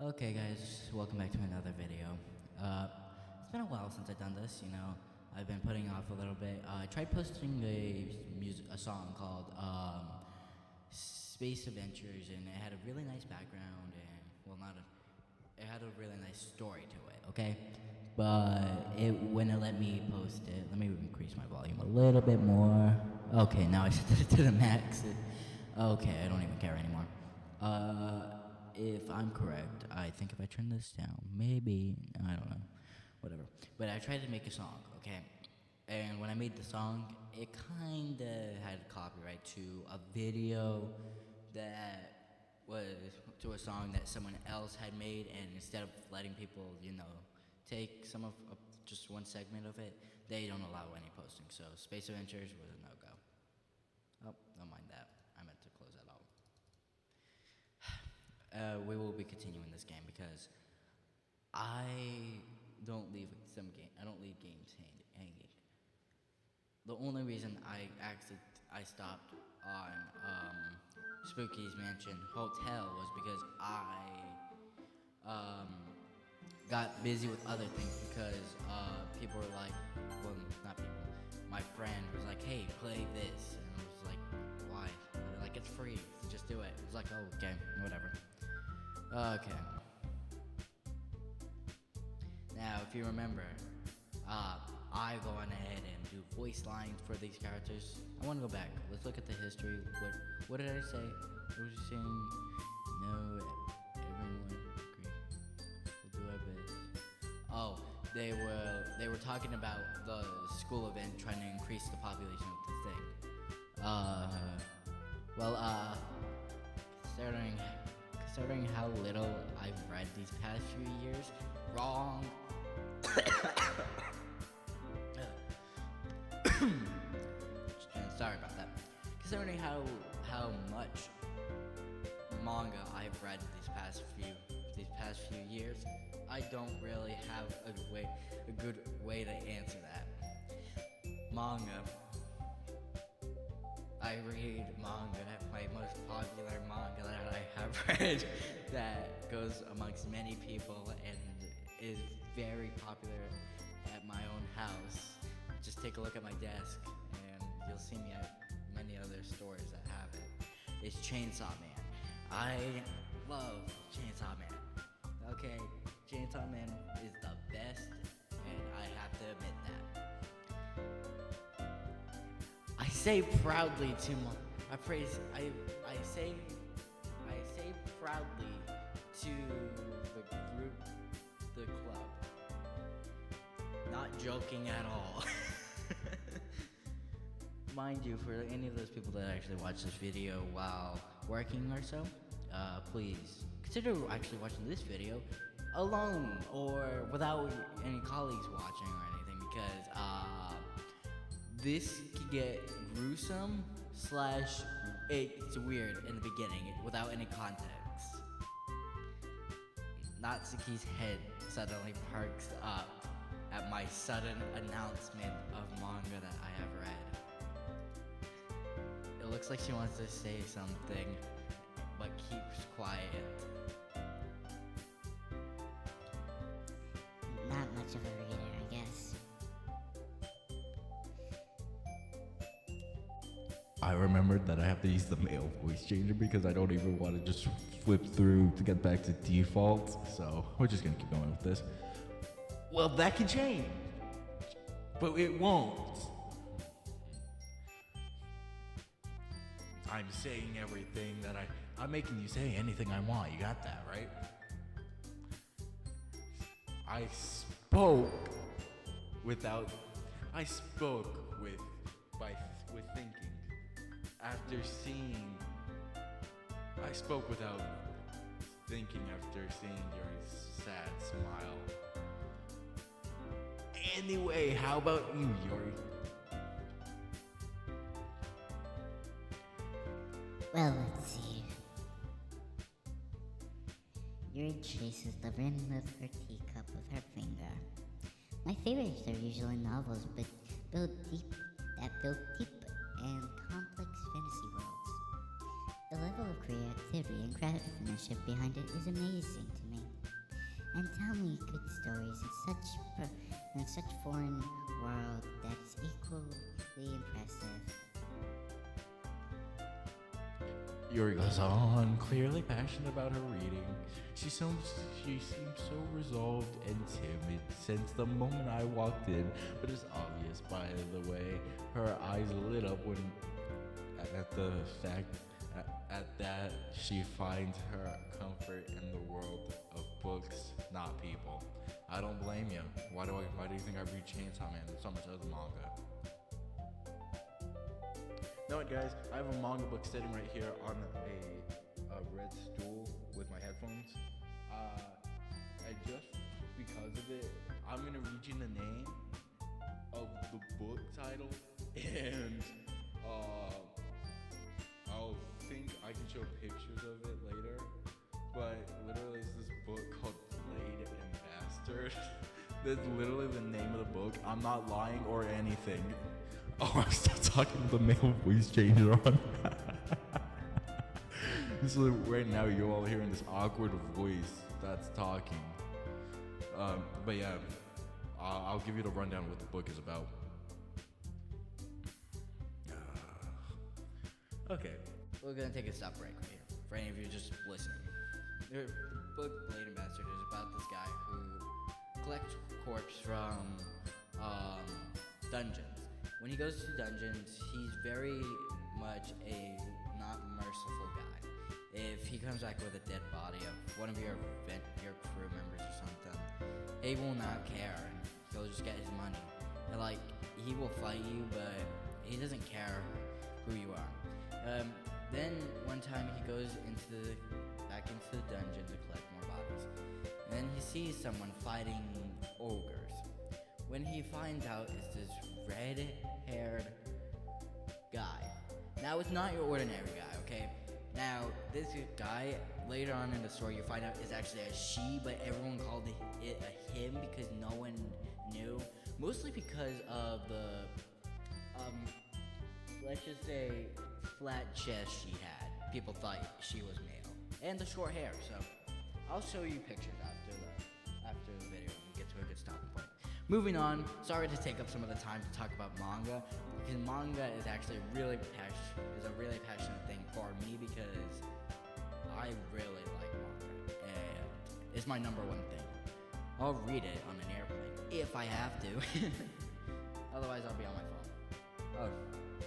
Okay guys, welcome back to another video. It's been a while since I've done this, I've been putting off a little bit. I tried posting a song called Space Adventures, and it had a really nice background, and, it had a really nice story to it, okay? But it wouldn't let me post it. Let me increase my volume a little bit more. Okay, now I set it to the max. Okay, I don't even care anymore. If I'm correct, I think if I turn this down, maybe, I don't know, whatever. But I tried to make a song, okay? And when I made the song, it kinda had copyright to a video that was to a song that someone else had made, and instead of letting people, take some of just one segment of it, they don't allow any posting. So Space Adventures was a no-go. Oh, don't mind that. I meant to close that out. We will be continuing this game because I don't leave games hanging. The only reason I stopped on Spooky's Mansion Hotel was because I got busy with other things because people were like, well, not people. My friend was like, "Hey, play this," and I was like, "Why?" And they're like, "It's free, so just do it." I was like, "Oh, okay, whatever." Okay. Now, if you remember, I go on ahead and do voice lines for these characters. I want to go back. Let's look at the history. What did I say? What was I saying? No, everyone agree. We'll do our best. Oh, they were talking about the school event, trying to increase the population of the thing. Considering how little I've read these past few years, wrong. Sorry about that. Considering how much manga I've read these past few years, I don't really have a good way to answer that. Manga. I read manga, my most popular manga that I have read that goes amongst many people and is very popular at my own house. Just take a look at my desk and you'll see me at many other stores that have it. It's Chainsaw Man. I love Chainsaw Man. Okay, Chainsaw Man is the best, and I have to admit that. I say proudly to I say proudly to the group, the club. Not joking at all. Mind you, for any of those people that actually watch this video while working or so, please consider actually watching this video alone or without any colleagues watching or anything, because this can get gruesome / it's weird in the beginning without any context. Natsuki's head suddenly perks up at my sudden announcement of manga that I have read. It looks like she wants to say something, but keeps quiet. Not much of a reader, I guess. I remembered that I have to use the male voice changer because I don't even want to just flip through to get back to default. So we're just gonna keep going with this. Well, that can change, but it won't. I'm saying everything that I'm making you say anything I want. You got that, right? I spoke with thinking. After seeing, I spoke without thinking after seeing your sad smile. Anyway, how about you, Yuri? Well, let's see. Yuri traces the rim of her teacup with her finger. My favorites are usually novels, but build deep and complex fantasy worlds. The level of creativity and craftsmanship behind it is amazing to me. And tell me good stories in such foreign world that's equally impressive. Yuri goes on, clearly passionate about her reading. She seems so resolved and timid since the moment I walked in, but it's obvious by the way her eyes lit up when at the fact at that she finds her comfort in the world of books, not people. I don't blame you. Why do you think I read Chainsaw Man? So much other manga. Know what, guys? I have a manga book sitting right here on a red stool with my headphones. I just because of it, I'm gonna read you the name of the book title, and I'll think I can show pictures of it later. But literally, it's this book called Blade and Bastard. That's literally the name of the book. I'm not lying or anything. Oh, I'm still talking with the male voice changer on. So right now you're all hearing this awkward voice that's talking. But yeah, I'll give you the rundown of what the book is about. Okay. We're gonna take a stop break right here. For any of you just listening. The book Blade and Bastard is about this guy who collects corpse from dungeons. When he goes to dungeons, he's very much a not merciful guy. If he comes back with a dead body of one of your crew members or something, he will not care. He'll just get his money. And like, he will fight you, but he doesn't care who you are. Then one time he goes back into the dungeon to collect more bodies. And then he sees someone fighting ogres. When he finds out it's this red-haired guy. Now, it's not your ordinary guy, okay? Now, this guy, later on in the story, you find out is actually a she, but everyone called it a him because no one knew. Mostly because of the, let's just say, flat chest she had. People thought she was male. And the short hair, so I'll show you pictures after the video and get to a good stopping point. Moving on, sorry to take up some of the time to talk about manga, because manga is actually a really passionate thing for me because I really like manga, and it's my number one thing. I'll read it on an airplane if I have to. Otherwise, I'll be on my phone.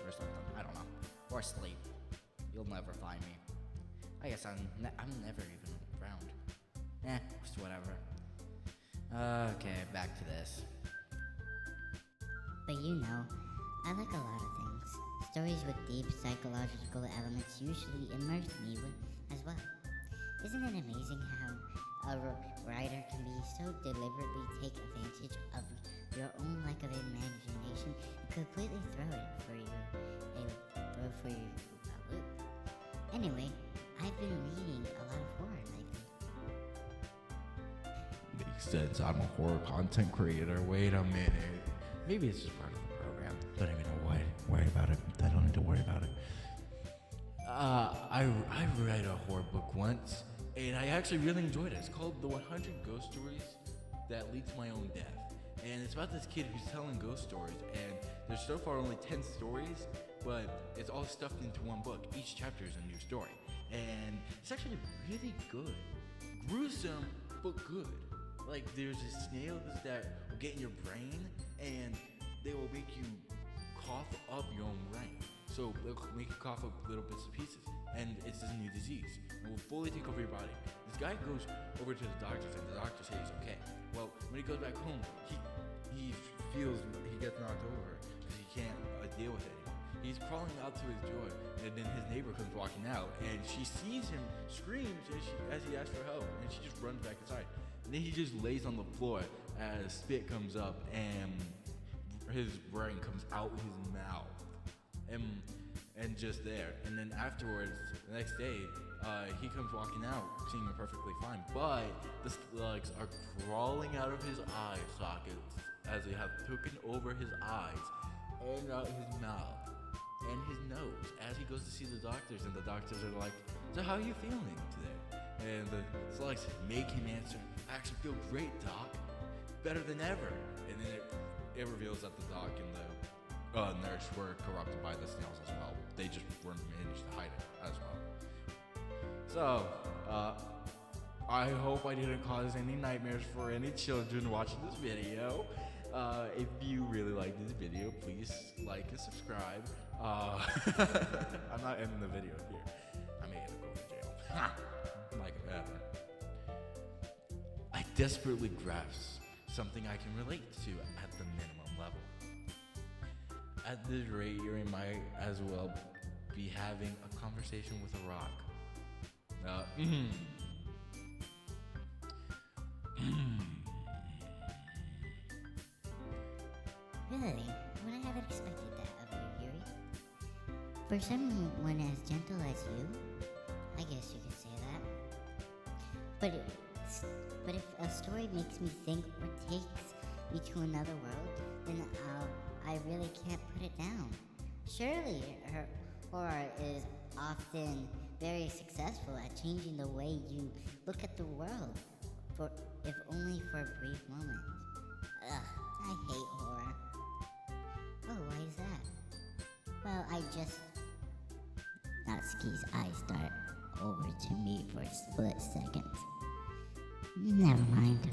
Or something. I don't know. Or sleep. You'll never find me. I guess I'm never even around. Just whatever. Okay, back to this. But you know, I like a lot of things. Stories with deep psychological elements usually immerse me as well. Isn't it amazing how a writer can be so deliberately take advantage of your own lack of imagination and completely throw it for you a loop? Anyway, I've been reading a lot of horror lately. Makes sense. I'm a horror content creator. Wait a minute. Maybe it's just part of the program. Don't even know worry about it. I don't need to worry about it. I read a horror book once, and I actually really enjoyed it. It's called The 100 Ghost Stories That Lead to My Own Death. And it's about this kid who's telling ghost stories, and there's so far only 10 stories, but it's all stuffed into one book. Each chapter is a new story. And it's actually really good. Gruesome, but good. Like, there's these snails that will get in your brain, and they will make you cough up your own brain. So they'll make you cough up little bits and pieces. And it's this new disease. It will fully take over your body. This guy goes over to the doctors, and the doctor says he's okay. Well, when he goes back home, he feels he gets knocked over because he can't deal with it anymore. He's crawling out to his door, and then his neighbor comes walking out, and she sees him, screams as he asks for help, and she just runs back inside. And then he just lays on the floor as spit comes up, and his brain comes out his mouth, and just there. And then afterwards, the next day, he comes walking out, seeming perfectly fine, but the slugs are crawling out of his eye sockets as they have taken over his eyes and out his mouth and his nose as he goes to see the doctors, and the doctors are like, so how are you feeling today? And the slugs make him answer, I actually feel great, Doc. Better than ever. And then it reveals that the Doc and the nurse were corrupted by the snails as well. They just weren't managed to hide it as well. So, I hope I didn't cause any nightmares for any children watching this video. If you really like this video, please like and subscribe. I'm not ending the video here. I may end up going to jail. Like that. I desperately grasp something I can relate to at the minimum level. At this rate, you might as well be having a conversation with a rock. Really? Would I have expected that of you, Yuri? For someone as gentle as you, I guess you could say that. But if a story makes me think or takes me to another world, then I really can't put it down. Surely her horror is often very successful at changing the way you look at the world, if only for a brief moment. Ugh, I hate horror. Oh, why is that? Well, Natsuki's eyes dart over to me for a split second. Never mind.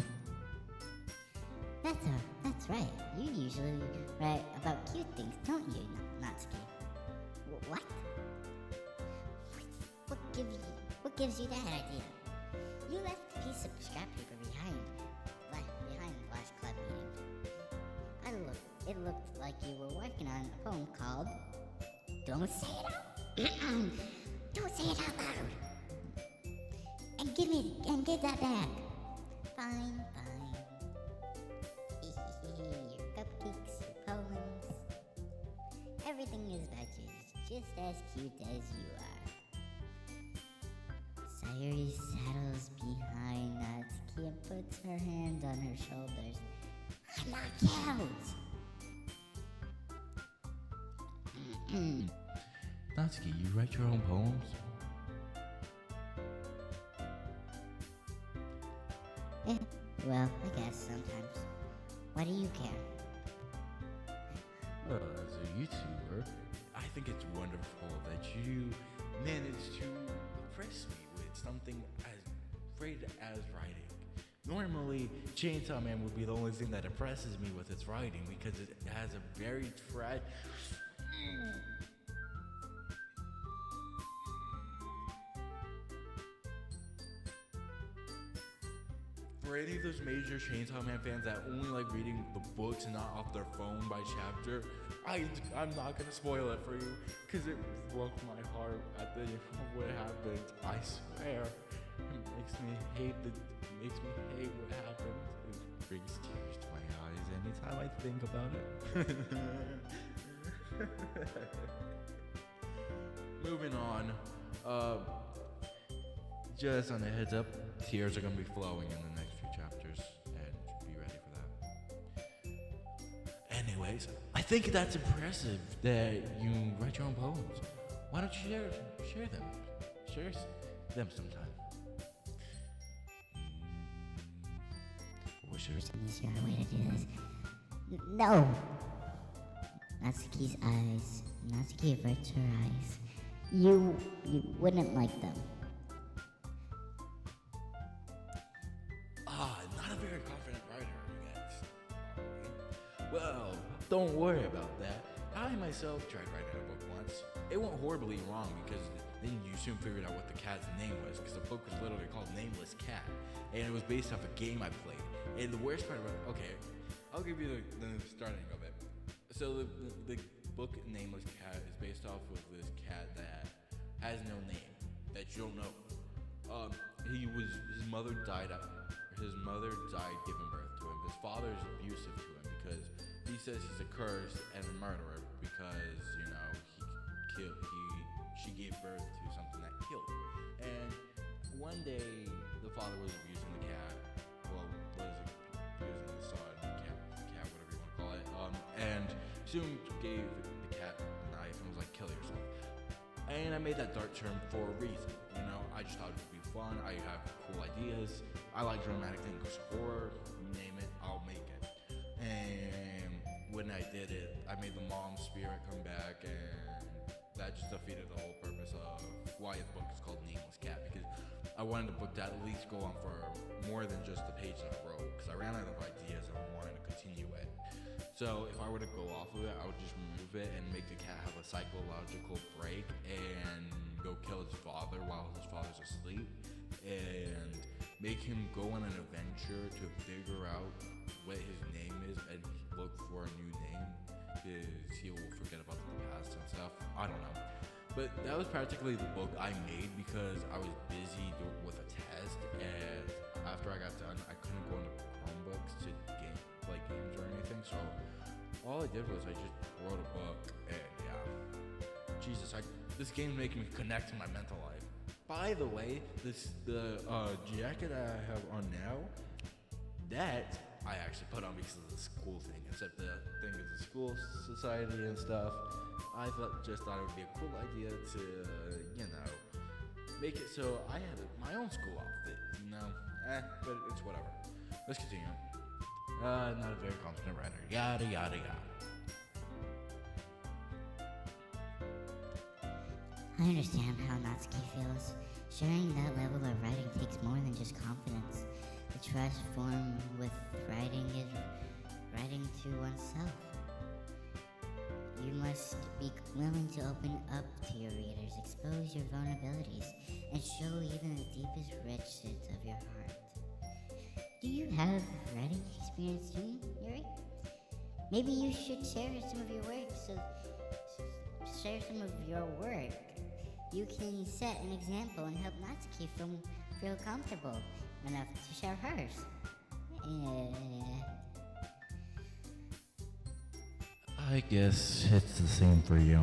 That's right. You usually write about cute things, don't you, Natsuki? What? What gives you that idea? You left a piece of scrap paper behind the last club meeting. It looked like you were working on a poem called Don't Say It Out. Don't say it out loud. And give that back. Fine. Your cupcakes, your poems. Everything is Betches, just as cute as you are. Sayuri settles behind Natsuki and puts her hands on her shoulders. I'm not cute. Natsuki, you write your own poems? Yeah, well, I guess sometimes. Why do you care? Well, as a YouTuber, I think it's wonderful that you managed to impress me with something as great as writing. Normally, Chainsaw Man would be the only thing that impresses me with its writing because it has a very For any of those major Chainsaw Man fans that only like reading the books and not off their phone by chapter, I'm not gonna spoil it for you because it broke my heart at the what happened. I swear, it makes me hate what happened. It brings tears to my eyes anytime I think about it. Moving on, just on a heads up, tears are gonna be flowing in the next few chapters, and be ready for that. Anyways, I think that's impressive that you write your own poems. Why don't you share them? Share them sometime. Wish there was an easier way to do this. No! Natsuki's eyes. Natsuki averts her eyes. You wouldn't like them. Not a very confident writer, you guys. Well, don't worry about that. I myself tried writing a book once. It went horribly wrong because then you soon figured out what the cat's name was because the book was literally called Nameless Cat. And it was based off a game I played. And the worst part about it, okay, I'll give you the starting of it. So the book Nameless Cat is based off of this cat that has no name, that you don't know. His mother died giving birth to him. His father is abusive to him because he says he's a curse and a murderer because, she gave birth to something that killed him. And one day the father was abusing the cat. Well, abusing the son, cat, whatever you want to call it. And soon gave the cat a knife and was like, kill yourself. And I made that dark term for a reason. I just thought it would be fun. I have cool ideas. I like dramatic things, horror, you name it, I'll make it. And when I did it, I made the mom spirit come back, and that just defeated the whole purpose of why the book is called Nameless Cat, because I wanted the book to at least go on for more than just the page that I wrote, because I ran out of ideas and I wanted to continue it. So if I were to go off of it, I would just remove it and make the cat have a psychological break and go kill his father while his father's asleep, and make him go on an adventure to figure out what his name is and look for a new name, because he will forget about the past and stuff. I don't know. But that was practically the book I made because I was busy with a test, and after I got done, I couldn't go into Chromebooks to play games or anything, so all I did was I just wrote a book, and yeah. Jesus, this game's making me connect to my mental life. By the way, the jacket that I have on now, that I actually put on because of the school thing, except the thing is the school society and stuff. I just thought it would be a cool idea to, make it so I had my own school outfit, but it's whatever. Let's continue. Not a very confident writer. Yada, yada, yada. I understand how Natsuki feels. Sharing that level of writing takes more than just confidence. The trust formed with writing is writing to oneself. You must be willing to open up to your readers, expose your vulnerabilities, and show even the deepest riches of your heart. Do you have writing experience too, Yuri? Maybe you should share some of your work. Share some of your work. You can set an example and help Natsuki feel comfortable enough to share hers. I guess it's the same for you.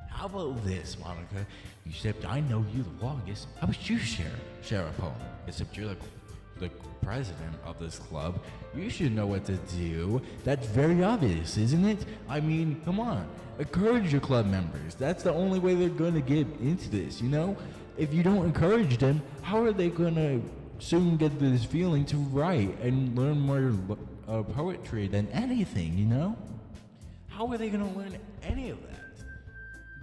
How about this, Monica? Except I know you the longest. How about you share a poem? Except you're the president of this club. You should know what to do. That's very obvious, isn't it? I mean, come on. Encourage your club members. That's the only way they're going to get into this, If you don't encourage them, how are they going to soon get this feeling to write and learn more poetry than anything, How are they going to learn any of that?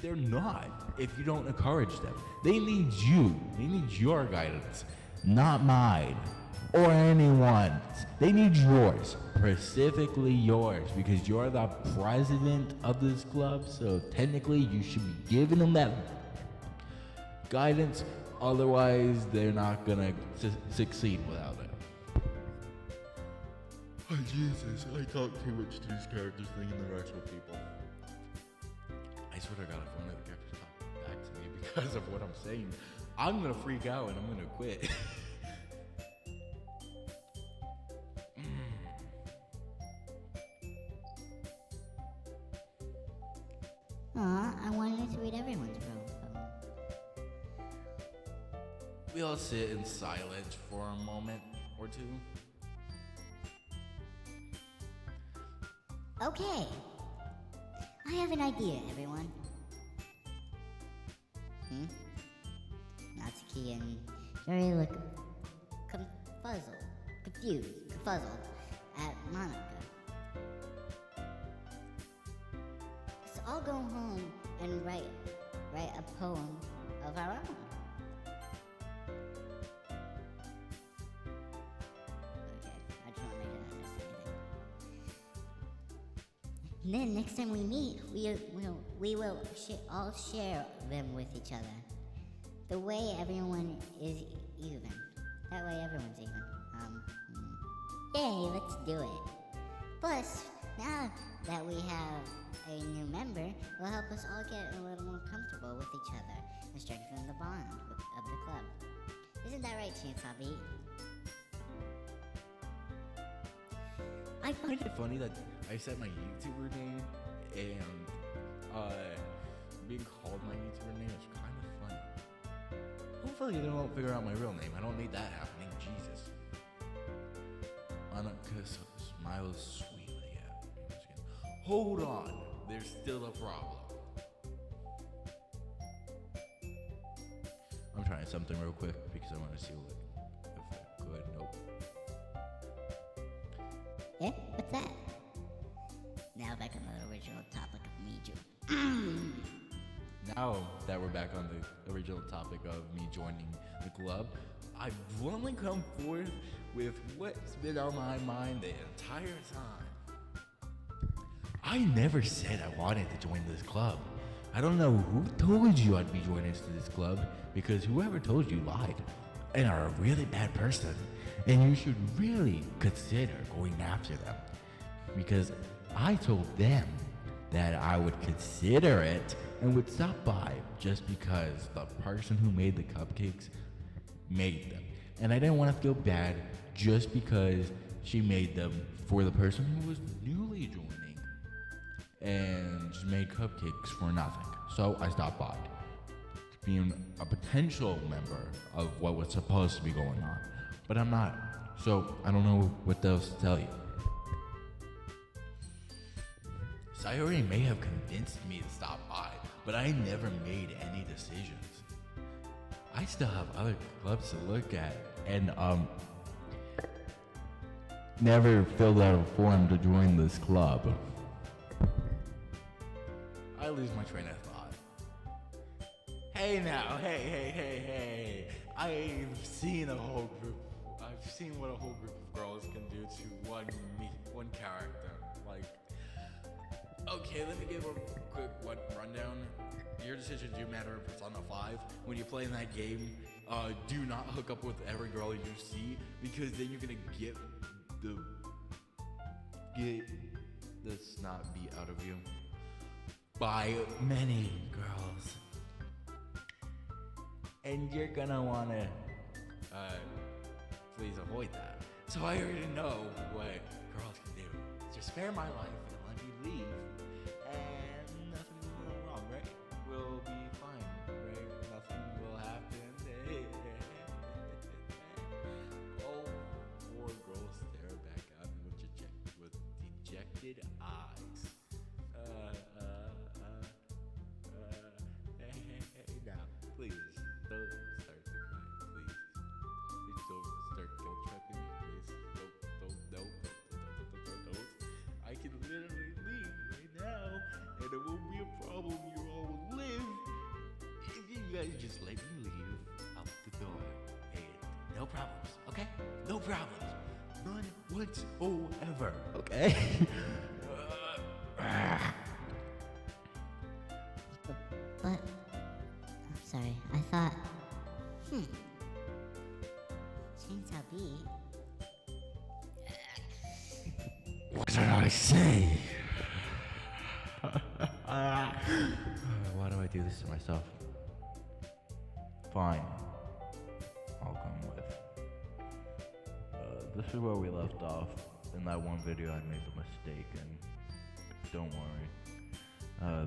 They're not if you don't encourage them. They need you. They need your guidance, not mine or anyone's. They need yours, specifically yours, because you're the president of this club, so technically you should be giving them that guidance. Otherwise, they're not gonna succeed without it. Oh, Jesus, I talk too much to these characters thinking they're actual people. I swear to God, if one of the characters talk back to me because of what I'm saying, I'm gonna freak out and I'm gonna quit. Aw, I wanted to read everyone's poem. We all sit in silence for a moment or two. Okay. I have an idea, everyone. Natsuki and Yuri look confuzzled at Monica. Let's all go home and write a poem of our own. Okay, I just want to make it understand. And then next time we meet, we will all share them with each other. The way everyone is even. That way everyone's even. Yay, let's do it. Plus, now that we have a new member, it will help us all get a little more comfortable with each other and strengthen the bond of the club. Isn't that right, Shinsabi? I find it funny that I said my YouTuber name and being called my YouTuber name is kind of funny. Hopefully they won't figure out my real name. I don't need that happening. Jesus. Annika smiles sweetly at me. Hold on. There's still a problem. try something real quick because I want to see if I could. Nope. Yeah, what's that? Now back on the original topic of me too. Now that we're back on the original topic of me joining the club, I've only come forth with what's been on my mind the entire time. I never said I wanted to join this club. I don't know who told you I'd be joining this club, because whoever told you lied and are a really bad person, and you should really consider going after them, because I told them that I would consider it and would stop by just because the person who made the cupcakes made them. And I didn't want to feel bad just because she made them for the person who was newly joining and just made cupcakes for nothing. So I stopped by, being a potential member of what was supposed to be going on. But I'm not, so I don't know what else to tell you. Sayori may have convinced me to stop by, but I never made any decisions. I still have other clubs to look at, and never filled out a form to join this club. I lose my train of thought. Hey now, hey. I've seen what a whole group of girls can do to one character. Like, okay, let me give a quick rundown. Your decisions do matter if it's on a 5. When you play in that game, do not hook up with every girl you see, because then you're gonna get the snot beat out of you by many girls. And you're gonna wanna please avoid that. So I already know what girls can do. Just spare my life and let me leave, and nothing will go wrong, right? We'll be fine, right? Nothing will happen. All 4 girls stare back at me with dejected eyes. Hey, now, please, don't start to cry, please. Please don't try to me, please. Don't. I can literally leave right now, and it won't be a problem. You all will live. If you guys just let me leave out the door, and no problems, okay? No problems. None whatsoever, okay? But, I'm sorry, I thought, Chainsaw B. What did I say? Why do I do this to myself? Fine. I'll come with. This is where we left off. In that one video I made the mistake, and don't worry.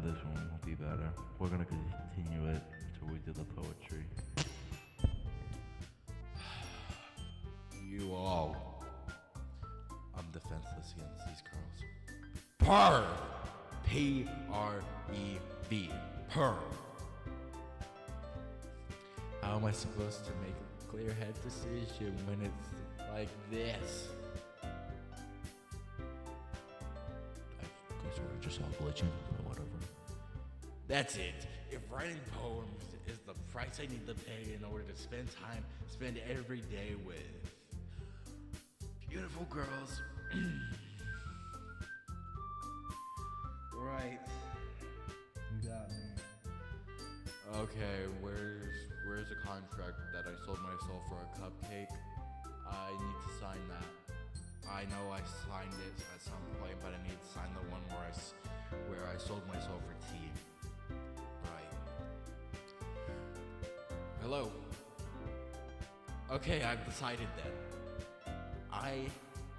This one will be better. We're gonna continue it until we do the poetry. You all. I'm defenseless against these girls. Perv! P-R-E-V. Perv. How am I supposed to make a clear head decision when it's like this? I guess we're just all glitching, or whatever. That's it. If writing poems is the price I need to pay in order to spend every day with beautiful girls. Right. You got me. Okay, where's the contract that I sold myself for a cupcake? I need to sign that. I know I signed it at some point, but I need to sign the one where I sold myself for tea. Right. Hello. Okay, I've decided that. I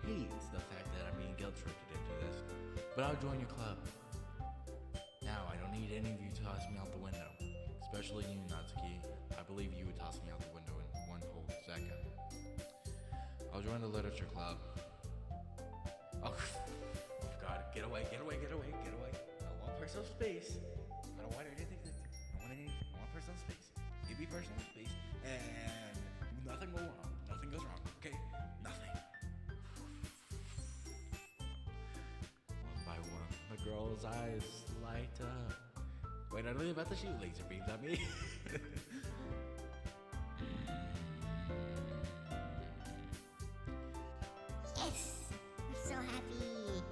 hate the fact that I'm being guilt-tripped into this, but I'll join your club. Now, I don't need any of you to toss me out the window, especially you, Natsuki. I believe you would toss me out the window in 1 whole second. I'll join the literature club. Oh God, get away. I want personal space. I don't want anything. I want personal space. Leave be first in space, and nothing go wrong. Nothing goes wrong. Okay, nothing. One by one, the girl's eyes light up. Wait, are they about to shoot laser beams at me? Yes! I'm so happy!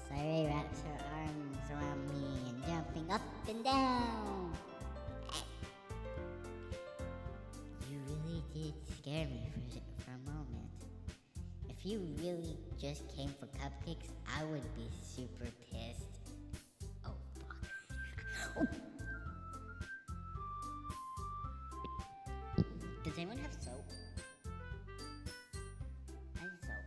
Sairi wraps her arms around me and jumping up and down. You really did scare me for a moment. If you really just came for cupcakes, I would be super pissed. Oh, fuck. Oh. Does anyone have soap? I need soap.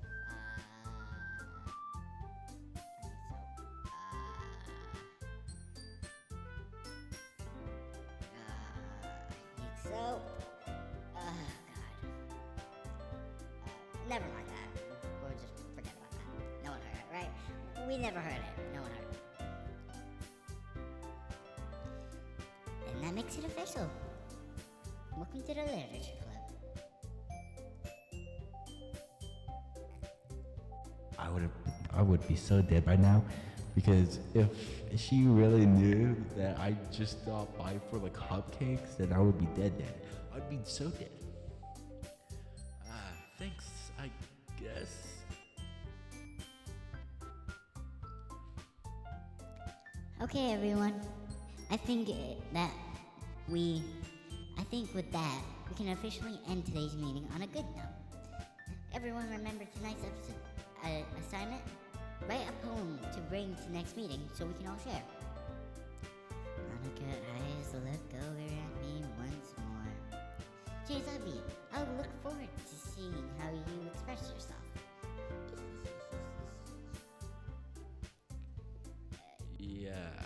I need soap. Oh, God. Never mind that. We'll just forget about that. No one heard it, right? We never heard it. No one heard it. And that makes it official. Welcome to the Literature Club. I would be so dead by now, because if she really knew that I just stopped by for the cupcakes, then I would be dead. I'd be so dead. Thanks, I guess. Okay, everyone. I think with that, we can officially end today's meeting on a good note. Everyone remember tonight's episode assignment? Write a poem to bring to next meeting so we can all share. Monica eyes look over at me once more. Jazabi, I'll look forward to seeing how you express yourself. Yeah.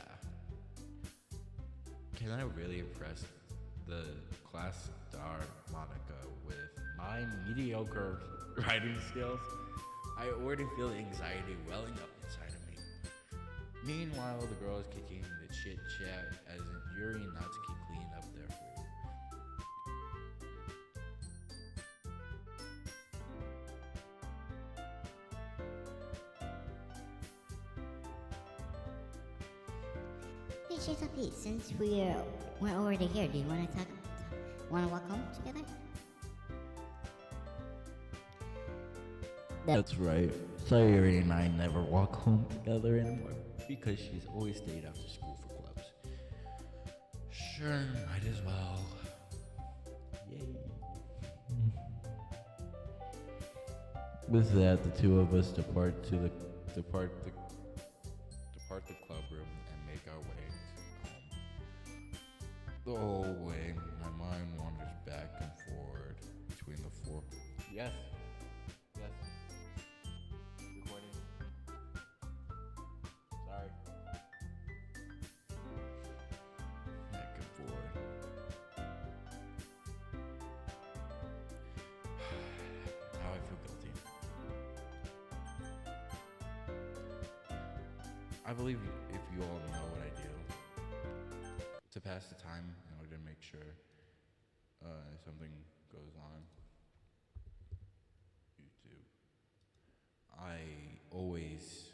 Can I really impress the class star Monica with my mediocre writing skills? I already feel anxiety welling up inside of me. Meanwhile, the girl is kicking the chit chat as enduring not to keep cleaning up their food. Hey, Jazabi, since we're already here, do you want to walk home together? That's right. Sayuri and I never walk home together anymore because she's always stayed after school for clubs. Sure, might as well. Yay. With that, the two of us depart the club room and make our way home. The whole way, my mind wanders back and forward between the four. Yes. Recording. Sorry. Back and forward. Now I feel guilty. I believe if you all know what I do to pass the time in order to make sure something goes on YouTube, I always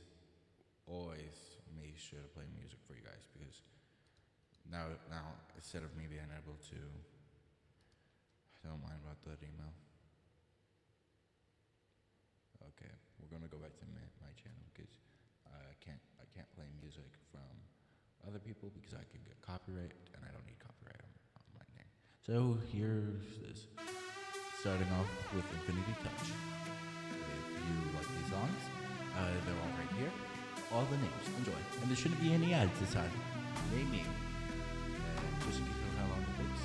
make sure to play music for you guys, because now instead of me being able to, I don't mind about that email. Okay, we're gonna go back to my channel because I can't play music from other people because I can get copyright, and I don't need copyright on my name. So here's this. Starting off with Infinity Touch. If you like these songs, they're all right here. All the names. Enjoy. And there shouldn't be any ads this time. Name. And just keep it how long it takes.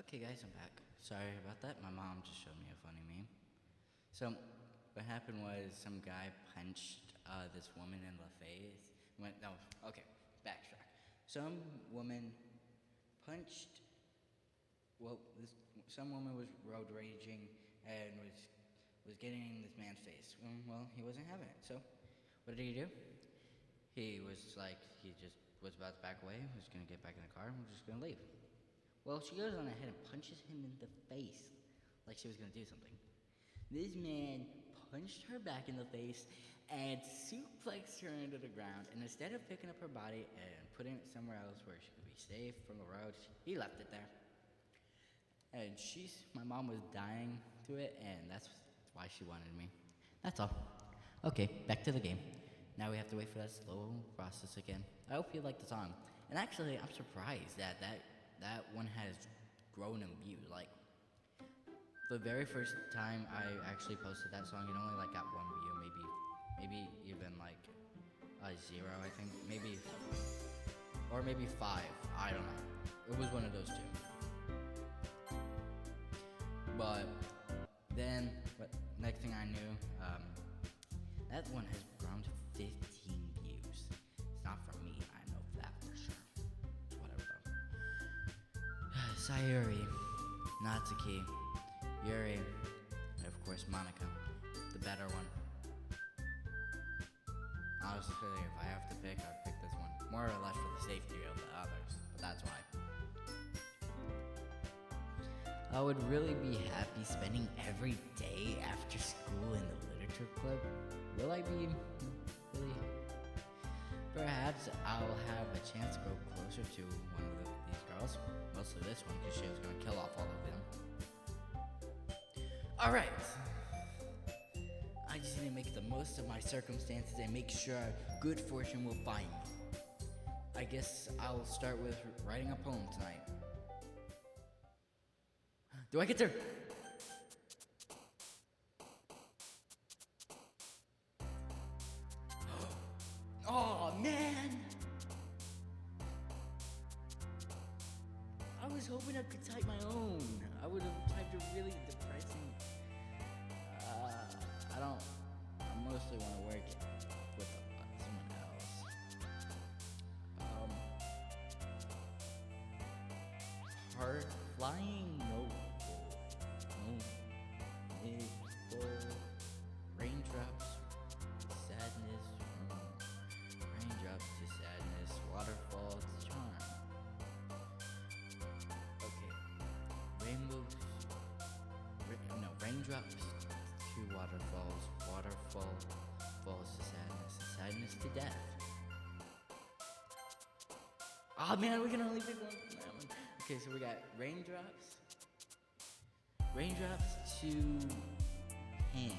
Okay, guys, I'm back. Sorry about that. My mom just showed me a funny meme. So, what happened was some guy punched this woman in the face. No, okay, backtrack. Some woman punched. Some woman was road raging and was getting in this man's face. Well, he wasn't having it. So, what did he do? He just was about to back away. Was gonna get back in the car and was just gonna leave. Well, she goes on ahead and punches him in the face like she was going to do something. This man punched her back in the face and suplexed her into the ground. And instead of picking up her body and putting it somewhere else where she could be safe from the road, he left it there. And my mom was dying to it, and that's why she wanted me. That's all. Okay, back to the game. Now we have to wait for that slow process again. I hope you like the song. And actually, I'm surprised that one has grown in views. Like, the very first time I actually posted that song, it only got one view, maybe even a 0, I think, or maybe 5. I don't know. It was one of those two. But then, next thing I knew, that one has grown to 15 views. It's not for me, I know that for sure. Whatever though. Sayuri, Natsuki, Yuri, and of course Monica, the better one. Honestly, if I have to pick, I'd pick this one. More or less for the safety of the others, but that's why. I would really be happy spending every day after school in the literature club. Will I be really? Perhaps I'll have a chance to grow closer to one of these girls. Mostly this one, because she was going to kill off all of them. Alright. I just need to make the most of my circumstances and make sure good fortune will find me. I guess I'll start with writing a poem tonight. Do I get to... Oh, man! I was hoping I could type my own. I would have typed a really depressing... I mostly want to work with someone else. Heart flying? No. Raindrops, sadness, raindrops to sadness, waterfalls to charm. Okay, raindrops to waterfalls, waterfall falls to sadness, sadness to death. Ah, man, we can only pick one from that one. Okay, so we got raindrops to pain.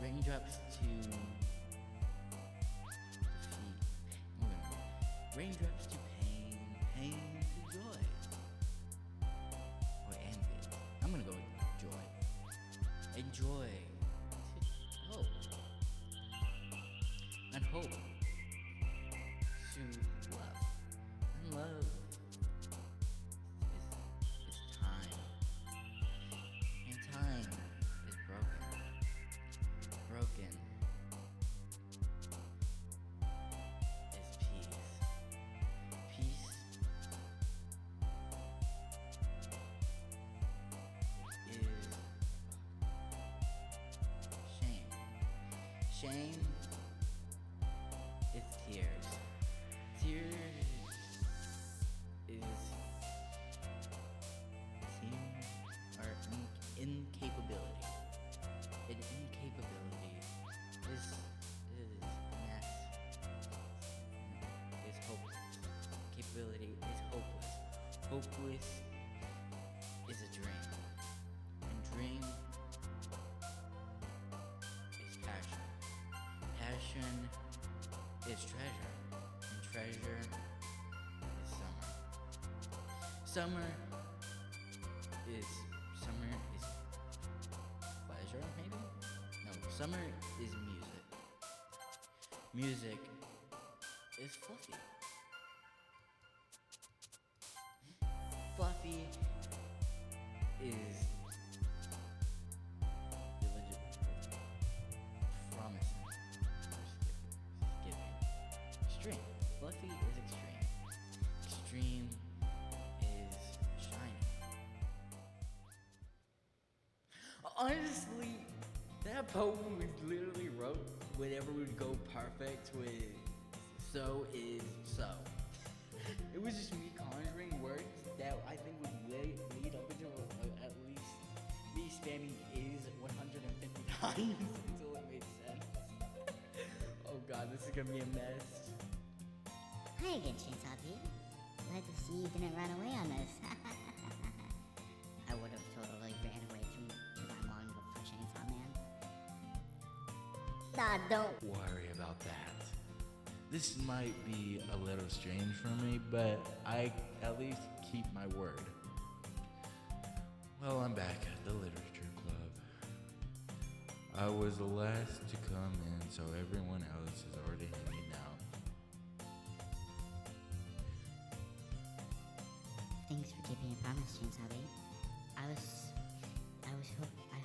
Raindrops to defeat. Raindrops to pain, pain to joy. Or envy. I'm gonna go with joy. And joy to hope. And hope to love. And love is time. And time is broken. Broken is peace. Peace is shame. Shame is tears. Tears is incapability. An incapability is mess. Is hopeless. Capability is hopeless. Hopeless is a dream. And dream is passion. Passion is treasure. And treasure is summer. Summer is pleasure, maybe? No, summer is music. Music is fluffy. Fluffy is legit promising. Extreme. Fluffy is extreme. Extreme is shining. Honestly, that poem was literally wrote whenever would go perfect with so is so. It was just me conjuring words that I think would lead up into at least me spamming is 150 times until it made sense. Oh god, this is gonna be a mess. Hi again, Chainsaw Pete. Glad to see you didn't run away on this. I would have totally ran away to my manga for Chainsaw Man. Nah, don't. Worry about that. This might be a little strange for me, but I at least keep my word. Well, I'm back at the literature club. I was the last to come in, so everyone else is already hanging out. Thanks for keeping your promise, Chainsaw Pete. I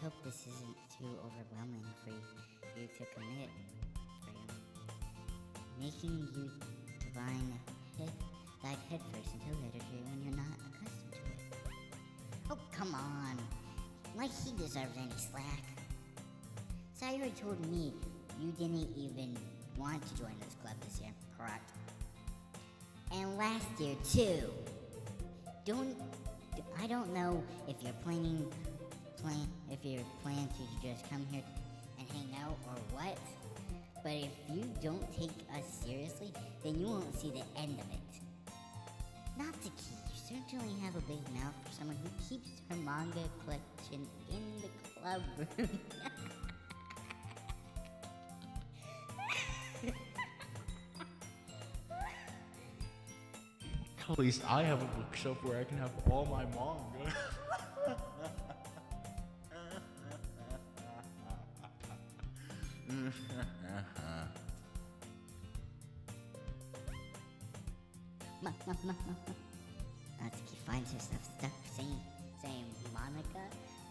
hope this isn't too overwhelming for you to commit. For you. Making you dive headfirst into literature when you're not accustomed to it. Oh, come on. Like he deserves any slack. Sayuri told me you didn't even want to join this club this year, correct? And last year, too. I don't know if you're planning to just come here and hang out or what, but if you don't take us seriously, then you won't see the end of it. Not to key, you certainly have a big mouth for someone who keeps her manga collection in the club room. At least I have a bookshelf where I can have all my manga. Natsuki finds herself stuck saying Monica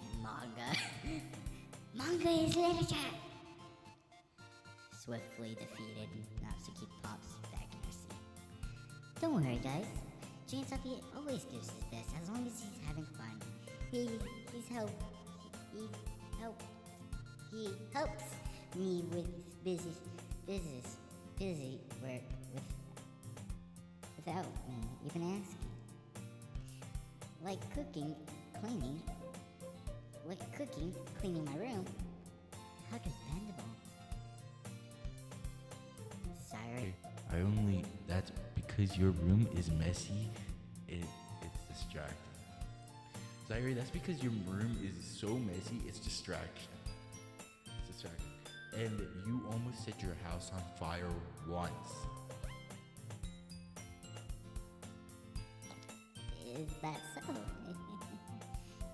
and manga. Manga is literature! Swiftly defeated, Natsuki pops back in her seat. Don't worry, guys. Chainsaw Pete always gives his best as long as he's having fun. He helps me with busy work without me even asking. Like cooking, cleaning my room. How dependable. Sorry. That's because your room is messy. It's distracting. Zaire, that's because your room is so messy, it's distraction. It's distracting. And you almost set your house on fire once. Is that so?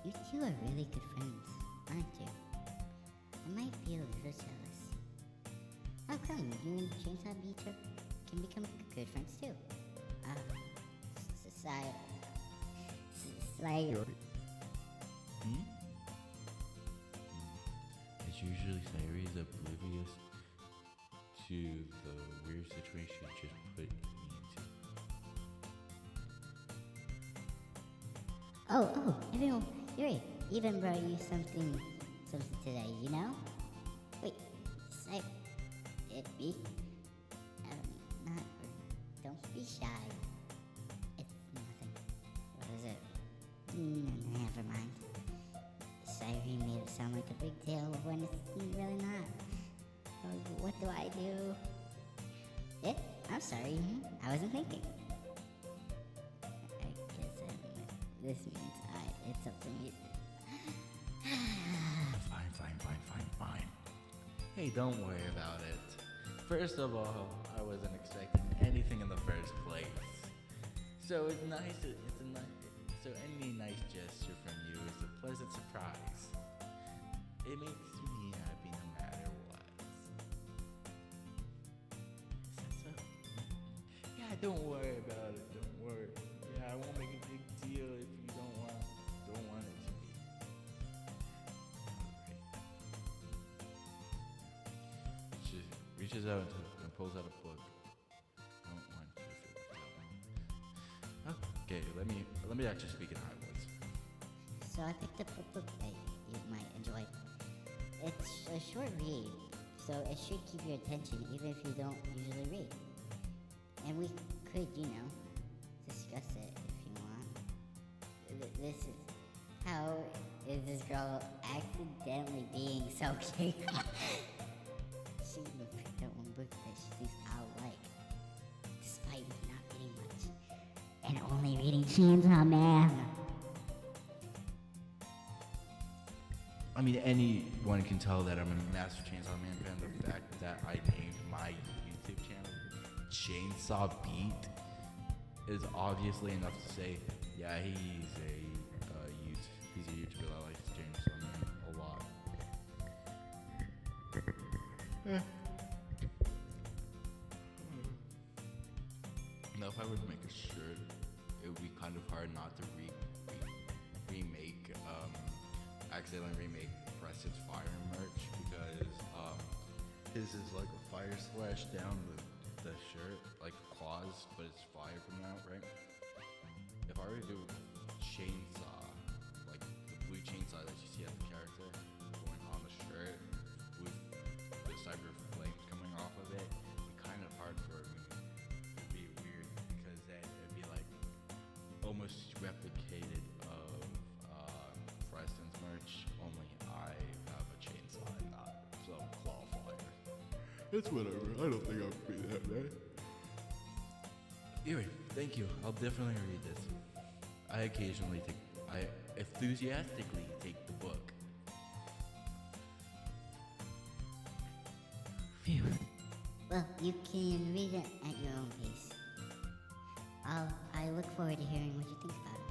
You two are really good friends, aren't you? I might be a little jealous. How come you and Chainsaw Beater can become good friends too? It's usually Zaire is oblivious to the weird situation you just put me into. Oh, everyone, Yuri, even brought you something today, you know? Wait, say it be? Not, don't be shy. It's nothing. What is it? Never mind. Sayuri made it sound like a big deal when it's really not. What do I do? I'm sorry, I wasn't thinking. I guess this means it's up to me. Fine. Hey, don't worry about it. First of all, I wasn't expecting anything in the first place. So it's nice. So any nice gesture from you is a pleasant surprise. It makes me happy no matter what. Is that so? Yeah, don't worry about it. Don't worry. Yeah, I won't make a big deal if you don't reaches out and pulls out a book. Don't want you to feel left out. Okay, let me actually speak in high voice. So I picked up a book that you might enjoy. It's a short read, so it should keep your attention even if you don't usually read. And we could, discuss it if you want. This is how is this girl accidentally being so cute? She even picked up one book that she thinks I'll like, despite me not reading much and only reading Chainsaw Man. I mean, anyone can tell that I'm a massive Chainsaw Man fan. The fact that I named my YouTube channel Chainsaw Beat is obviously enough to say, yeah, he's a YouTuber that likes Chainsaw Man a lot. Now, if I were to make a shirt, it would be kind of hard not to accidentally remake Preston's Fire merch because his is like a fire slash down the shirt, like claws, but it's fire coming out, right? If I were to do chainsaw, like the blue chainsaw that you see as the character going on the shirt with the cyber flames coming off of it, it'd be kind of hard for me. It'd be weird because then it'd be like almost replicated of Preston's merch, only I have a chainsaw and not some claw fire. It's whatever. I don't think I'll be that bad. Anyway, thank you. I'll definitely read this. I enthusiastically take the book. Phew. Well, you can read it at your own pace. I look forward to hearing what you think about it.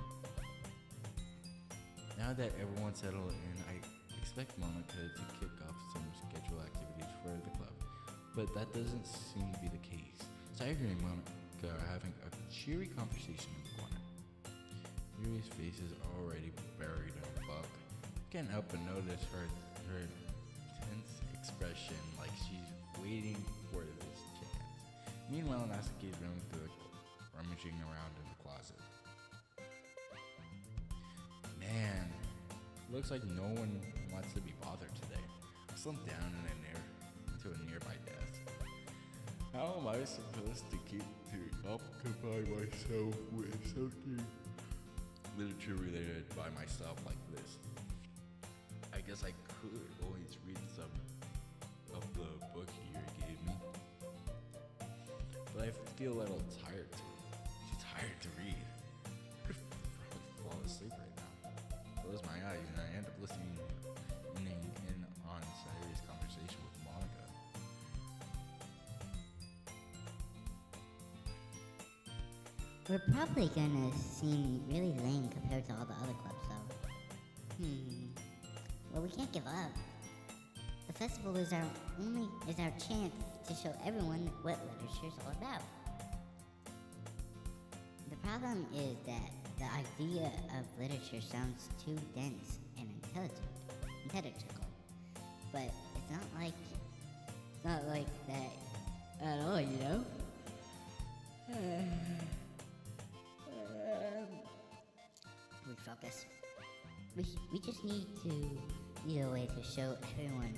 Now that everyone's settled in, I expect Monica to kick off some scheduled activities for the club, but that doesn't seem to be the case. Sayuri and Monica are having a cheery conversation in the corner. Yuri's face is already buried in a book. Can't help but notice her tense expression, like she's waiting for this chance. Meanwhile, Nasuke's running through rummaging around in the closet. Man, looks like no one wants to be bothered today. I slumped down into a nearby desk. How am I supposed to keep to occupy myself with something literature related by myself like this? I guess I could always read some of the book you gave me, but I feel a little tired too tired to read. I could probably fall asleep right now. Close my eyes and I end up listening in on Sayuri's conversation with Monica. We're probably gonna seem really lame compared to all the other clubs, though. Well, we can't give up. The festival is our chance to show everyone what literature's all about. The problem is that the idea of literature sounds too dense and intelligible. But it's not like that at all, you know? Refocus. We just need a way to show everyone.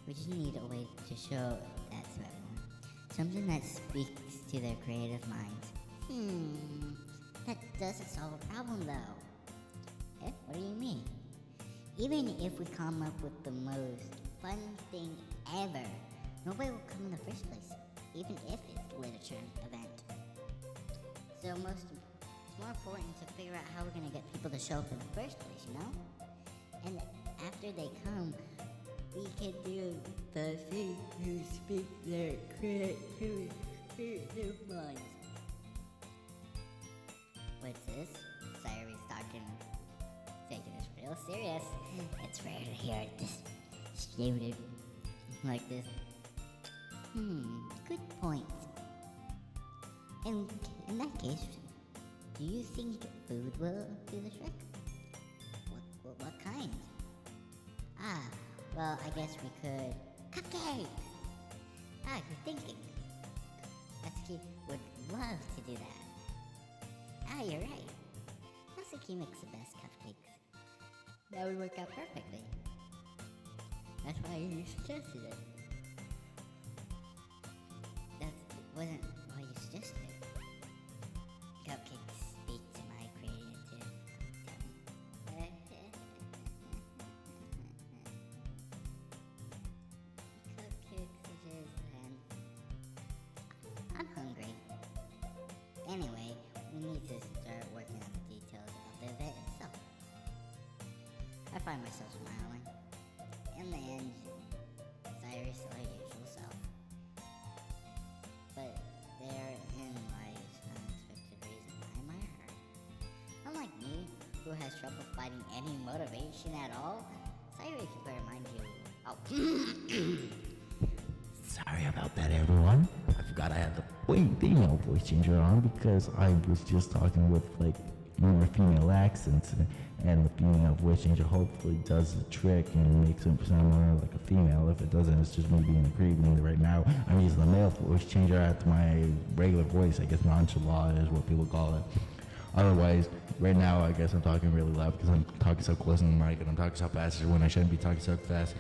We just need a way to show that to everyone. Something that speaks to their creative minds. That doesn't solve a problem, though. Eh? What do you mean? Even if we come up with the most fun thing ever, nobody will come in the first place, even if it's a literature event. So it's more important to figure out how we're going to get people to show up in the first place, you know? And after they come, we can do the thing to speak their creative minds. What's this? Sayuri's taking this real serious. It's rare to hear this student like this. Good point. In that case, do you think food will do the trick? What kind? Well, I guess we could... Cupcakes! Ah, good thinking. Natsuki would love to do that. Ah, you're right. Natsuki makes the best cupcakes. That would work out perfectly. That's why you suggested it. That wasn't why you suggested it. Cupcakes speak to my creative. Cupcakes suggest I'm hungry. Anyway, we need to start working on the details of the event itself. I find myself smiling. In the end, Cyrus is our usual self. But therein lies an unexpected reason I admire her. Unlike me, who has trouble finding any motivation at all, Cyrus can put her mind to... Oh. Sorry about that, everyone. I forgot I had the female voice changer on because I was just talking with like more female accents, and the female voice changer hopefully does the trick and makes it sound more like a female. If it doesn't, it's just me being a creep. And right now, I'm using the male voice changer at my regular voice. I guess nonchalant is what people call it. Otherwise, right now, I guess I'm talking really loud because I'm talking so close to the mic and I'm talking so fast when I shouldn't be talking so fast.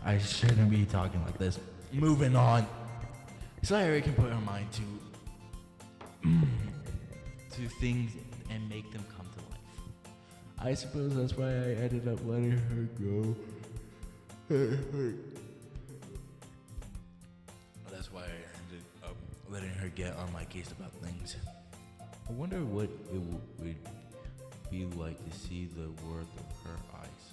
I shouldn't be talking like this. Moving on. Sayori can put her mind to things and make them come to life. I suppose that's why I ended up letting her go. That's why I ended up letting her get on my case about things. I wonder what it would be like to see the world of her eyes.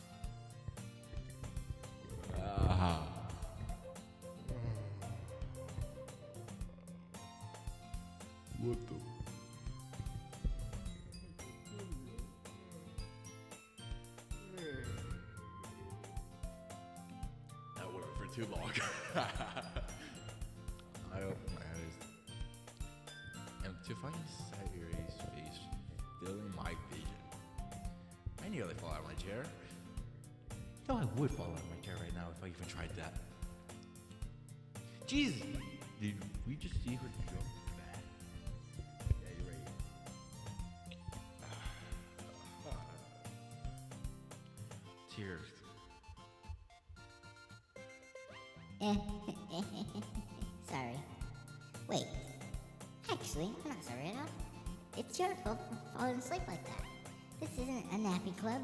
What the? That went for too long. I opened my eyes. And to find Sayuri's face filling my vision, I nearly fall out of my chair. No, I would fall out of my chair right now if I even tried that. Jesus! Did we just see her jump? Yeah, you're right. Tears. Sorry. Wait. Actually, I'm not sorry at all. It's your fault for falling asleep like that. This isn't a nappy club.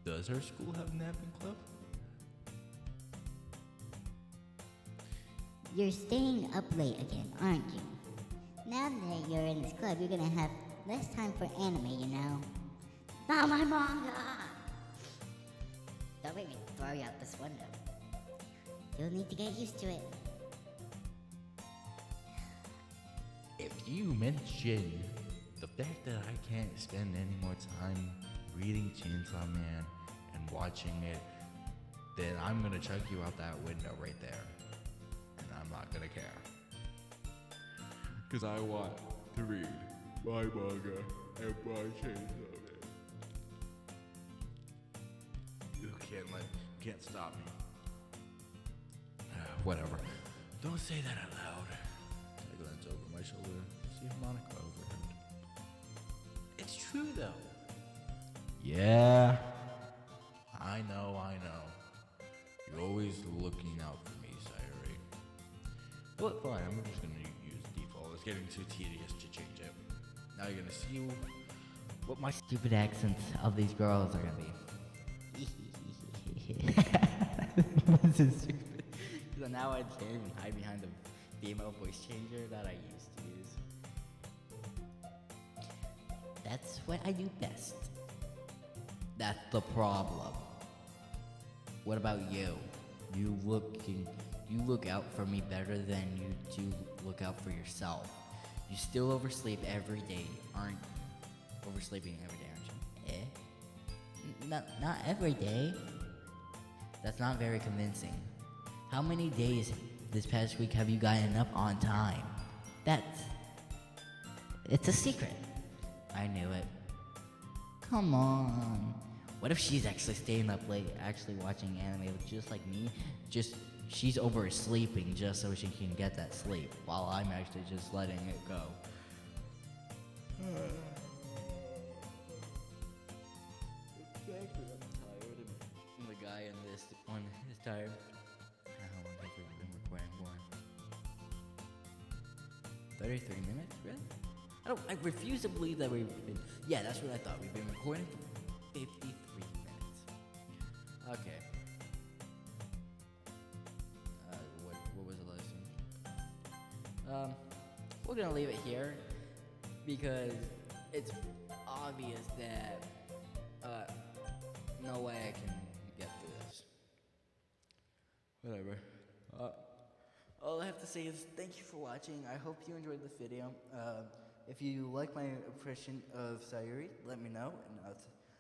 Does her school have a napping club? You're staying up late again, aren't you? Now that you're in this club, you're gonna have less time for anime, you know? Not my manga! Don't make me throw you out this window. You'll need to get used to it. If you mention the fact that I can't spend any more time reading Chainsaw Man and watching it, then I'm gonna chuck you out that window right there. And I'm not gonna care. Cause I want to read my manga and my Chainsaw Man. You can't stop me. Whatever. Don't say that out loud. I glance over my shoulder, see Monica overheard. It's true though. Yeah. I know. You're always looking out for me, Sayori. But fine, I'm just gonna use default. It's getting too tedious to change it. Now you're gonna see what my Stupid accents of these girls are gonna be. This is stupid. So now I can't even hide behind the female voice changer that I used to use. That's what I do best. That's the problem. What about you? You look out for me better than you do look out for yourself. You still oversleep every day, aren't you? Oversleeping every day, aren't you? Not every day. That's not very convincing. How many days this past week have you gotten up on time? It's a secret. I knew it. Come on. What if she's actually staying up late, actually watching anime, just like me? Just she's over sleeping just so she can get that sleep, while I'm actually just letting it go. Exactly, I'm tired, and the guy in this one is tired. How long have we been recording for? 33 minutes, really? I refuse to believe that we've been. Yeah, that's what I thought. We've been recording for 53 minutes. Okay. What was the last thing? We're gonna leave it here because it's obvious that no way I can get through this. Whatever. All I have to say is thank you for watching. I hope you enjoyed this video. If you like my impression of Sayuri, let me know,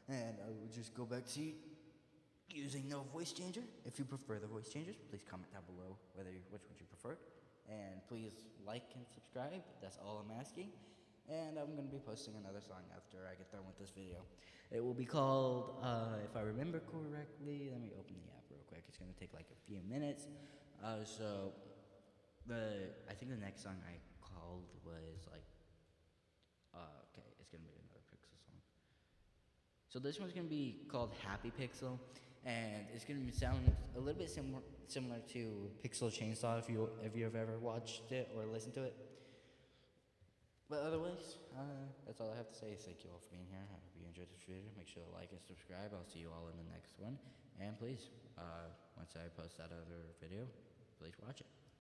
and I will just go back to using no voice changer. If you prefer the voice changers, please comment down below which one you prefer. And please like and subscribe. That's all I'm asking. And I'm going to be posting another song after I get done with this video. It will be called, if I remember correctly, let me open the app real quick. It's going to take like a few minutes. I think the next song I called was like, okay, it's going to be another Pixel song. So this one's going to be called Happy Pixel. And it's going to sound a little bit similar to Pixel Chainsaw if you've ever watched it or listened to it. But otherwise, that's all I have to say. Thank you all for being here. I hope you enjoyed this video. Make sure to like and subscribe. I'll see you all in the next one. And please, once I post that other video, please watch it.